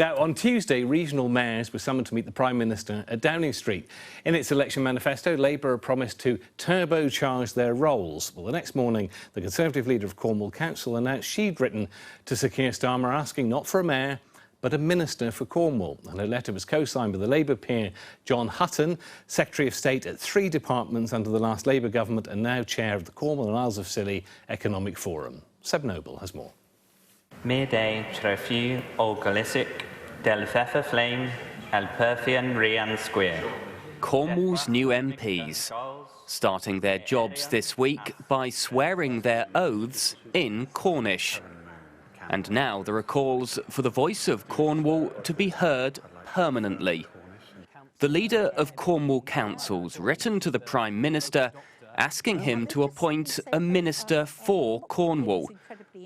Now, on Tuesday, regional mayors were summoned to meet the Prime Minister at Downing Street. In its election manifesto, Labour promised to turbocharge their roles. Well, the next morning, the Conservative leader of Cornwall Council announced she'd written to Sir Keir Starmer asking not for a mayor, but a minister for Cornwall. And her letter was co-signed by the Labour peer John Hutton, Secretary of State at 3 departments under the last Labour government and now chair of the Cornwall and Isles of Scilly Economic Forum. Seb Noble has more. Midday trefiu o galisic del fefa flame el perfian rian square. Cornwall's new MPs starting their jobs this week by swearing their oaths in Cornish. And now there are calls for the voice of Cornwall to be heard permanently. The leader of Cornwall Council's written to the Prime Minister asking him to appoint a minister for Cornwall,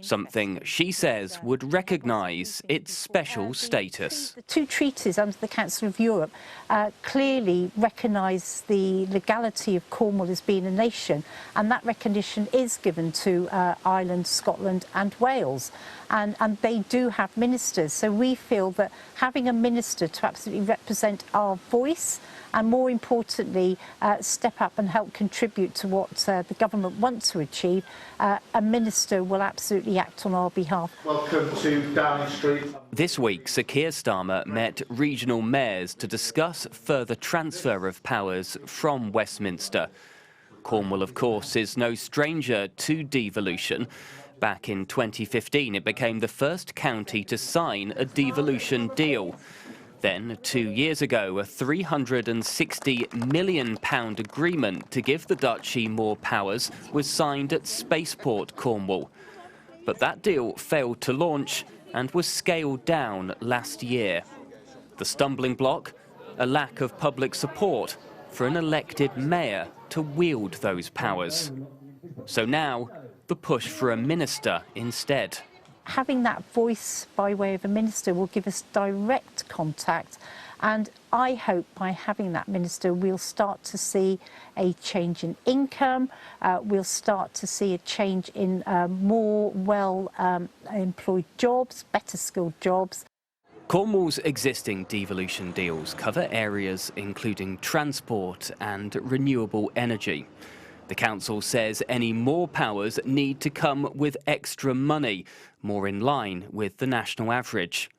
something she says would recognise its special status. The two treaties under the Council of Europe clearly recognise the legality of Cornwall as being a nation, and that recognition is given to Ireland, Scotland and Wales. And they do have ministers, so we feel that having a minister to absolutely represent our voice and, more importantly, step up and help contribute to what the government wants to achieve, a minister will absolutely act on our behalf. Welcome to Downing Street. This week, Sir Keir Starmer met regional mayors to discuss further transfer of powers from Westminster. Cornwall, of course, is no stranger to devolution. Back in 2015, it became the first county to sign a devolution deal. Then, 2 years ago, a £360 million agreement to give the Duchy more powers was signed at Spaceport, Cornwall. But that deal failed to launch and was scaled down last year. The stumbling block? A lack of public support for an elected mayor to wield those powers. So now, the push for a minister instead. Having that voice by way of a minister will give us direct contact, and I hope by having that minister we'll start to see a change in income, we'll start to see a change in more well-employed jobs, better skilled jobs. Cornwall's existing devolution deals cover areas including transport and renewable energy. The council says any more powers need to come with extra money, more in line with the national average.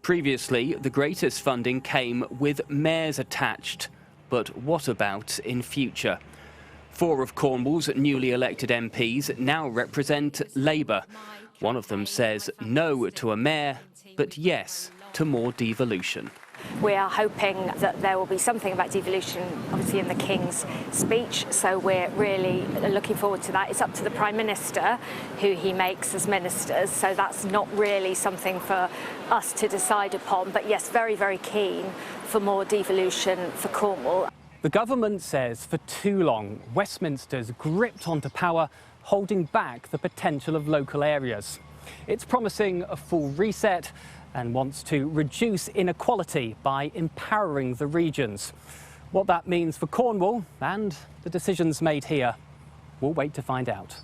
Previously, the greatest funding came with mayors attached. But what about in future? 4 of Cornwall's newly elected MPs now represent Labour. One of them says no to a mayor, but yes to more devolution. We are hoping that there will be something about devolution, obviously, in the King's speech, so we're really looking forward to that. It's up to the Prime Minister who he makes as ministers, so that's not really something for us to decide upon. But yes, very, very keen for more devolution for Cornwall. The government says for too long, Westminster's gripped onto power, holding back the potential of local areas. It's promising a full reset and wants to reduce inequality by empowering the regions. What that means for Cornwall and the decisions made here, we'll wait to find out.